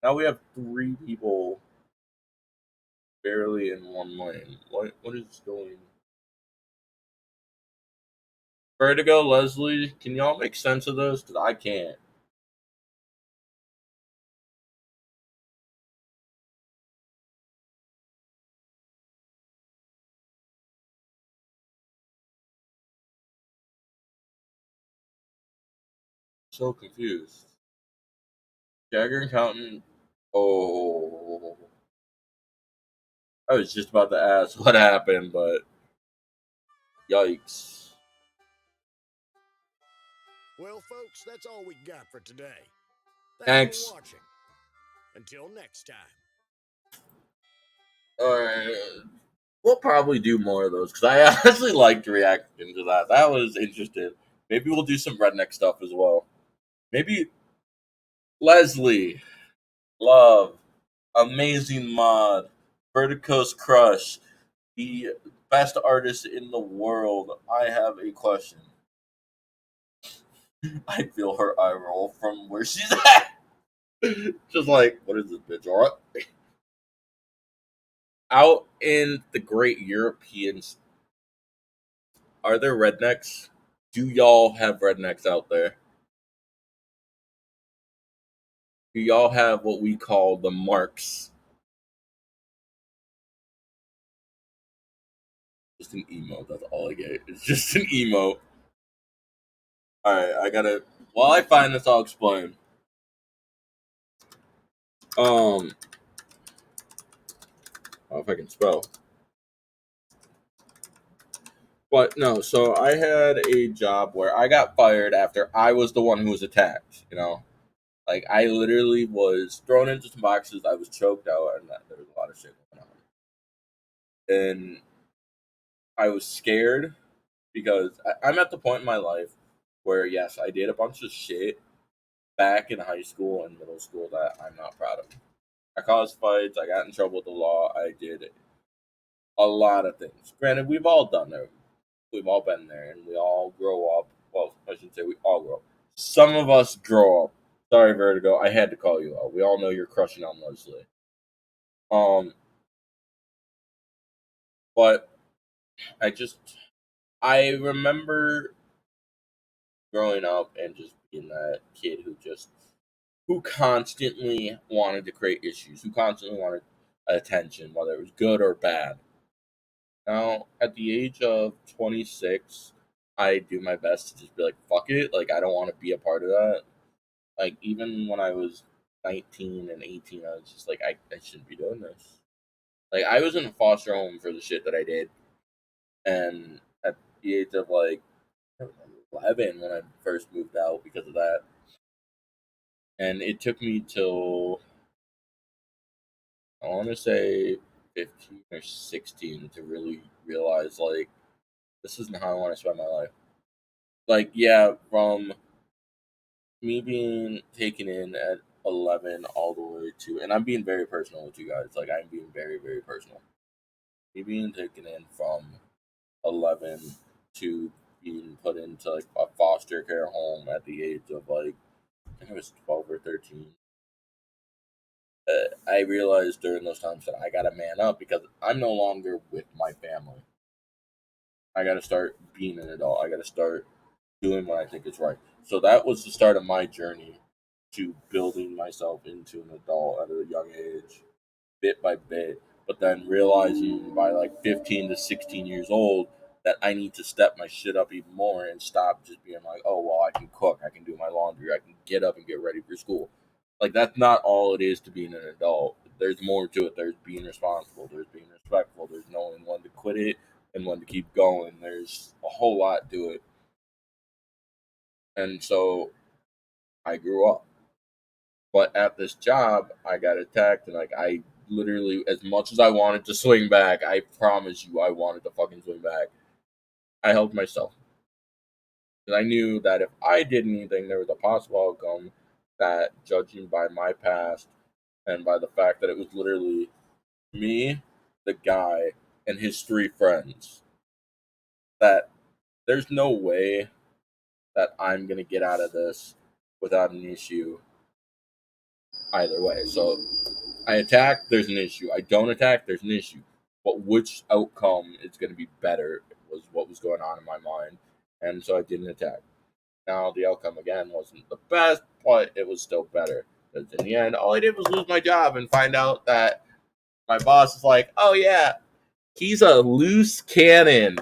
Now we have 3 people barely in one lane. What is going? Vertigo, Leslie, can y'all make sense of this? Because I can't. So confused. Jagger and Counting. Oh, I was just about to ask what happened, but yikes. Well, folks, that's all we got for today. Thanks Thanks. for watching. Until next time. Alright. We'll probably do more of those because I actually liked reacting to that. That was interesting. Maybe we'll do some redneck stuff as well. Maybe Leslie, Love, Amazing Mod, Vertico's Crush, the best artist in the world. I have a question. I feel her eye roll from where she's at. Just like, what is this bitch? All right. Out in the great Europeans, are there rednecks? Do y'all have rednecks out there? Do y'all have what we call the marks? Just an emote. That's all I get. It's just an emote. All right, I gotta. While I find this, I'll explain. Um, I don't know if I can spell, but no. So I had a job where I got fired after I was the one who was attacked. Like I literally was thrown into some boxes. I was choked out, and there was a lot of shit going on. And I was scared because I'm at the point in my life where yes, I did a bunch of shit back in high school and middle school that I'm not proud of. I caused fights. I got in trouble with the law. I did a lot of things. Granted, we've all done it. We've all been there, and we all grow up. Well, I shouldn't say we all grow up. Some of us grow up. Sorry, Vertigo. I had to call you out. We all know you're crushing on Leslie. Um, but I just I remember growing up and just being that kid who constantly wanted to create issues, who constantly wanted attention, whether it was good or bad. Now, at the age of 26, I do my best to just be like, fuck it. Like, I don't want to be a part of that. Like, even when I was 19 and 18, I was just like, I shouldn't be doing this. Like, I was in a foster home for the shit that I did. And at the age of like 11, when I first moved out because of that. And it took me till, I want to say, 15 or 16 to really realize, like, this isn't how I want to spend my life. Like, yeah, from me being taken in at 11 all the way to, and I'm being very personal with you guys, like, I'm being very, very personal. Me being taken in from 11 to being put into, like, a foster care home at the age of, like, I think it was 12 or 13. I realized during those times that I gotta man up because I'm no longer with my family. I gotta start being an adult. I gotta start doing what I think is right. So that was the start of my journey to building myself into an adult at a young age, bit by bit. But then realizing by like 15 to 16 years old that I need to step my shit up even more and stop just being like, oh, well, I can cook, I can do my laundry, I can get up and get ready for school. Like, that's not all it is to being an adult. There's more to it. There's being responsible, there's being respectful, there's knowing when to quit it and when to keep going. There's a whole lot to it. And so I grew up. But at this job, I got attacked, and like I literally, as much as I wanted to swing back, I promise you, I wanted to fucking swing back. I helped myself because I knew that if I did anything, there was a possible outcome that, judging by my past and by the fact that it was literally me, the guy, and his three friends, that there's no way that I'm gonna get out of this without an issue either way. So I attack, there's an issue. I don't attack, there's an issue. But which outcome is going to be better was what was going on in my mind. And so I didn't attack. Now, the outcome, again, wasn't the best, but it was still better. Because in the end, all I did was lose my job and find out that my boss is like, oh, yeah, he's a loose cannon.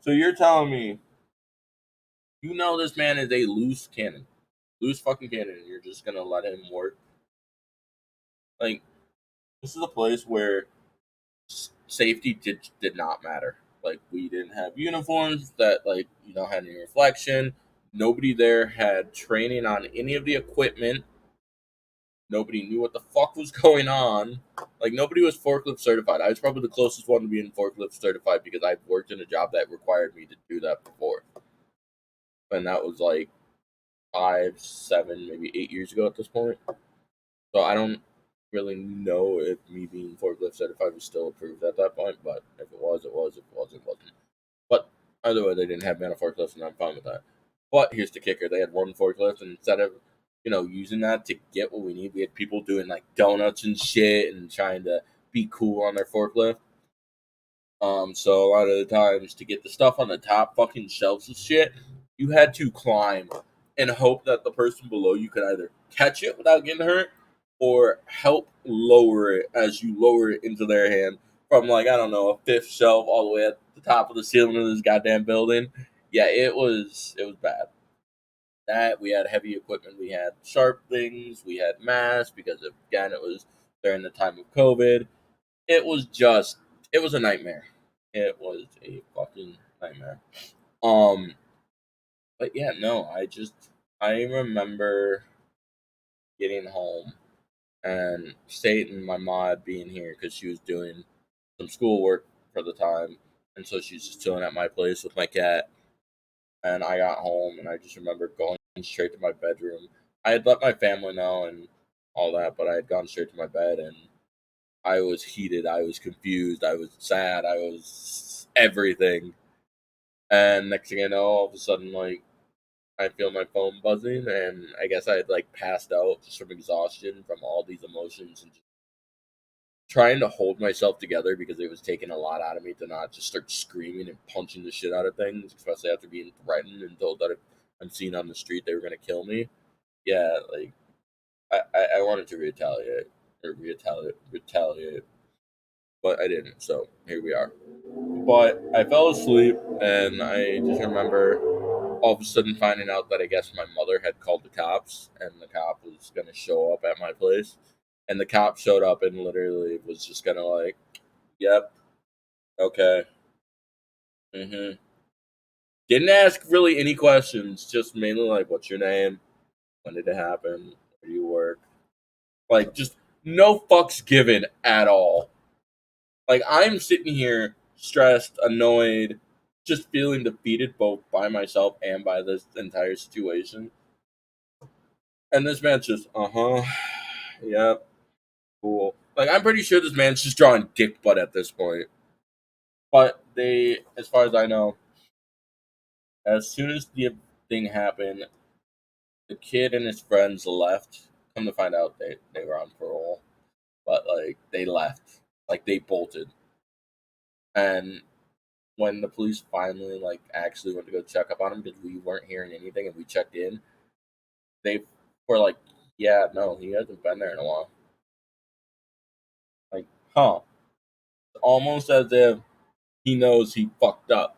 So you're telling me, you know this man is a loose cannon. Loose fucking cannon. And you're just going to let him work? Like, this is a place where safety did not matter. Like, we didn't have uniforms that had any reflection. Nobody there had training on any of the equipment. Nobody knew what the fuck was going on. Like, nobody was forklift certified. I was probably the closest one to being forklift certified because I've worked in a job that required me to do that before, and that was like 5, 7, maybe 8 years ago at this point. So I don't really know if me being forklift certified was still approved at that point, but if it was, it was. If it wasn't, it wasn't. But Either way, they didn't have mana forklifts, and I'm fine with that. But here's the kicker: they had one forklift, and instead of using that to get what we need, we had people doing like donuts and shit and trying to be cool on their forklift. So a lot of the times to get the stuff on the top fucking shelves and shit, you had to climb and hope that the person below you could either catch it without getting hurt or help lower it as you lower it into their hand from like I don't know a fifth shelf all the way at the top of the ceiling of this goddamn building. Yeah, it was bad. That we had heavy equipment, we had sharp things, we had masks because again it was during the time of COVID. It was a nightmare. It was a fucking nightmare. Um, but yeah, no, I remember getting home and stating my mod being here because she was doing some schoolwork for the time, and so she's just chilling at my place with my cat. And I got home, and I just remember going straight to my bedroom. I had let my family know and all that, but I had gone straight to my bed, and I was heated. I was confused. I was sad. I was everything. And next thing I know, all of a sudden, like I feel my phone buzzing, and I guess I had like passed out just from exhaustion from all these emotions and just trying to hold myself together because it was taking a lot out of me to not just start screaming and punching the shit out of things, especially after being threatened and told that if I'm seen on the street they were gonna kill me. Yeah, like I wanted to retaliate, but I didn't. So here we are. But I fell asleep, and I just remember all of a sudden finding out that I guess my mother had called the cops, and the cop was gonna show up at my place, and the cop showed up and literally was just gonna like, "Yep, okay, mm-hmm." Didn't ask really any questions, just mainly like, "What's your name? When did it happen? Where do you work?" Like, just no fucks given at all. Like I'm sitting here stressed, annoyed, just feeling defeated both by myself and by this entire situation. And this man's just, yep, cool. Like I'm pretty sure this man's just drawing dick butt at this point. But they, as far as I know, as soon as the thing happened, the kid and his friends left. Come to find out, they were on parole, but like they left, like they bolted. And when the police finally like actually went to go check up on him because we weren't hearing anything and we checked in, they were like, "Yeah, no, he hasn't been there in a while." Like, huh? Almost as if he knows he fucked up.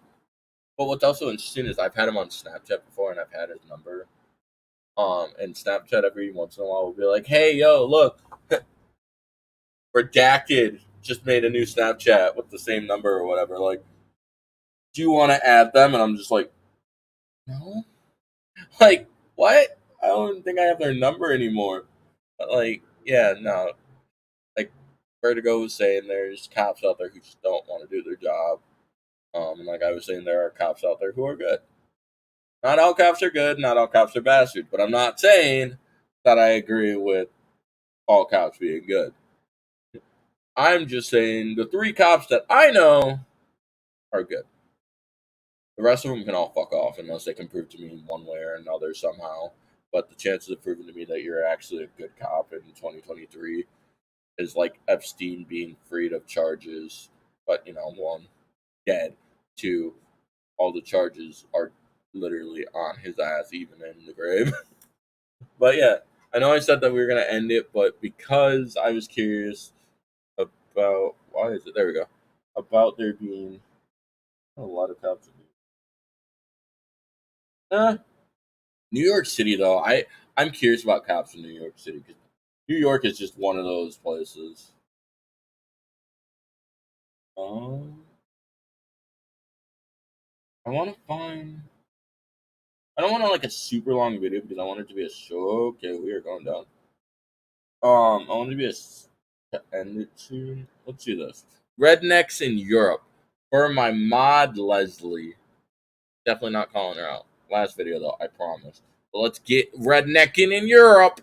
But what's also interesting is I've had him on Snapchat before, and I've had his number. And Snapchat every once in a while will be like, "Hey, yo, look, redacted just made a new Snapchat with the same number or whatever. Like, do you want to add them?" And I'm just like, "No." Like, what? I don't think I have their number anymore. But like, yeah, no. Like Vertigo was saying, there's cops out there who just don't want to do their job. And like I was saying, there are cops out there who are good. Not all cops are good. Not all cops are bastards. But I'm not saying that I agree with all cops being good. I'm just saying the three cops that I know are good. The rest of them can all fuck off unless they can prove to me one way or another somehow. But the chances of proving to me that you're actually a good cop in 2023 is like Epstein being freed of charges, but one, dead. Two, all the charges are literally on his ass, even in the grave. But yeah, I know I said that we were gonna end it, but because I was curious about why is it there we go about there being a lot of cops. Uh, New York City though, I'm curious about cops in New York City because New York is just one of those places. Um, I want to find. I don't want to like a super long video because I want it to be a show. Okay, we are going down. I want it to be to end it soon. Let's do this. Rednecks in Europe for my mod Leslie. Definitely not calling her out. Last video though, I promise. But let's get rednecking in Europe.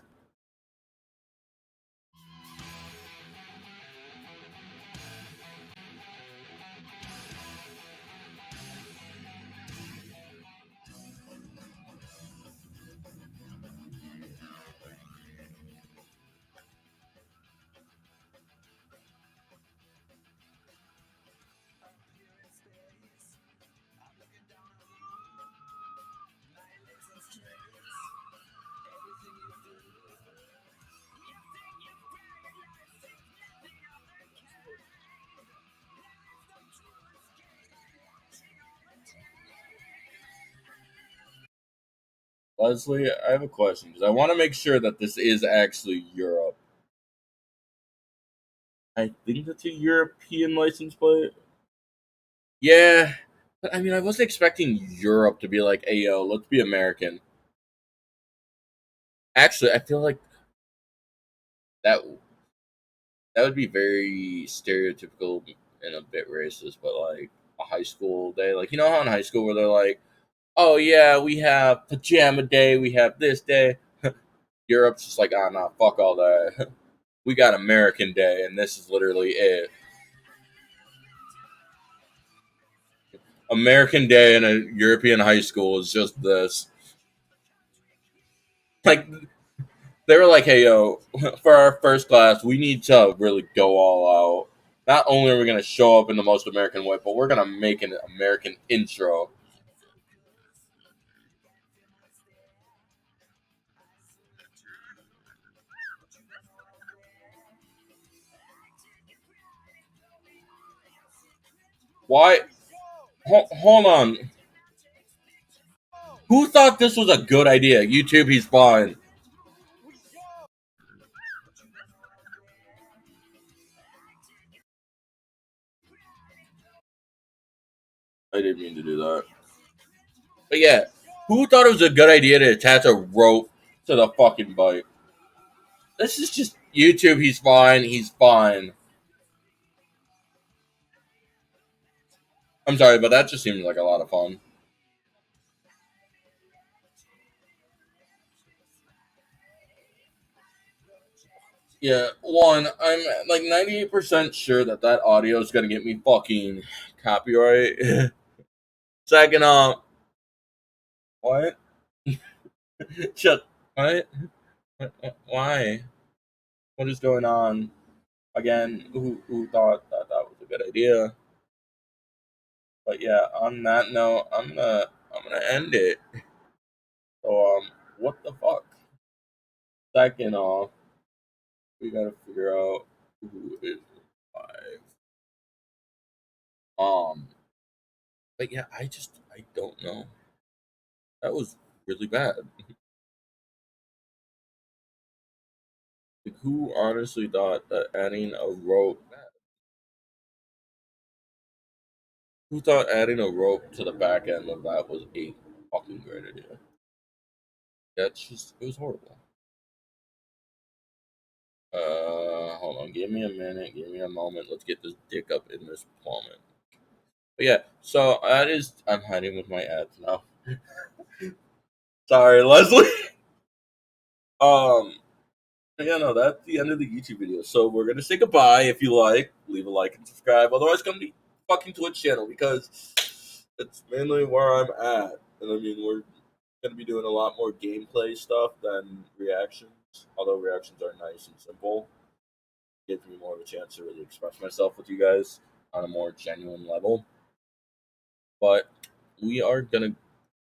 Leslie, I have a question because I want to make sure that this is actually Europe. I think that's a European license plate. Yeah, but I mean, I wasn't expecting Europe to be like, "Hey, yo, let's be American." Actually, I feel like that that would be very stereotypical and a bit racist, but like a high school day, like you know how in high school where they're like, "Oh yeah, we have pajama day, we have this day." Europe's just like, "Ah, nah, fuck all that. We got American Day, and this is literally it." American Day in a European high school is just this. Like they were like, "Hey yo, for our first class, we need to really go all out. Not only are we gonna show up in the most American way, but we're gonna make an American intro." Why? Hold on. Who thought this was a good idea? YouTube, he's fine. I didn't mean to do that. But yeah, who thought it was a good idea to attach a rope to the fucking bike? This is just YouTube. He's fine. He's fine. I'm sorry, but that just seems like a lot of fun. Yeah, one, I'm like 98% sure that that audio is gonna get me fucking copyright. Second, what? Shut. What? Why? What is going on? Again, who thought that that was a good idea? But yeah, on that note, I'm gonna end it. So what the fuck? Second off, we gotta figure out who is alive. But yeah, I don't know. That was really bad. Like, who honestly thought that adding a rope? Who thought adding a rope to the back end of that was a fucking great idea? That's just it was horrible. Hold on, give me a minute, give me a moment. Let's get this dick up in this plummet. But yeah, so that is. I'm hiding with my ads now. Sorry, Leslie. um, yeah, no, that's the end of the YouTube video. So we're gonna say goodbye. If you like, leave a like and subscribe. Otherwise, come to the fucking Twitch channel because it's mainly where I'm at. And I mean, we're gonna be doing a lot more gameplay stuff than reactions. Although reactions are nice and simple, gives me more of a chance to really express myself with you guys on a more genuine level. But we are gonna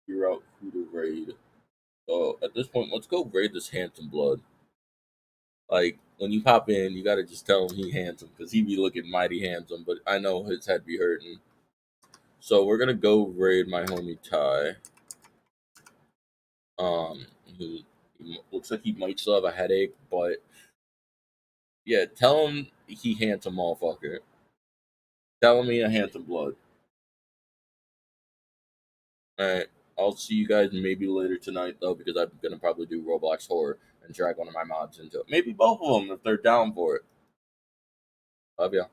figure out who to raid. So at this point, let's go raid this handsome blood. Like when you pop in, you gotta just tell him he handsome because he be looking mighty handsome. But I know his head be hurting. So we're gonna go raid my homie Ty. Um, who looks like he might still have a headache, but yeah, tell him he handsome motherfucker. Tell him he a handsome blood. All right, I'll see you guys maybe later tonight though because I'm gonna probably do Roblox horror and drag one of my mods into it. Maybe both of them if they're down for it. Love ya.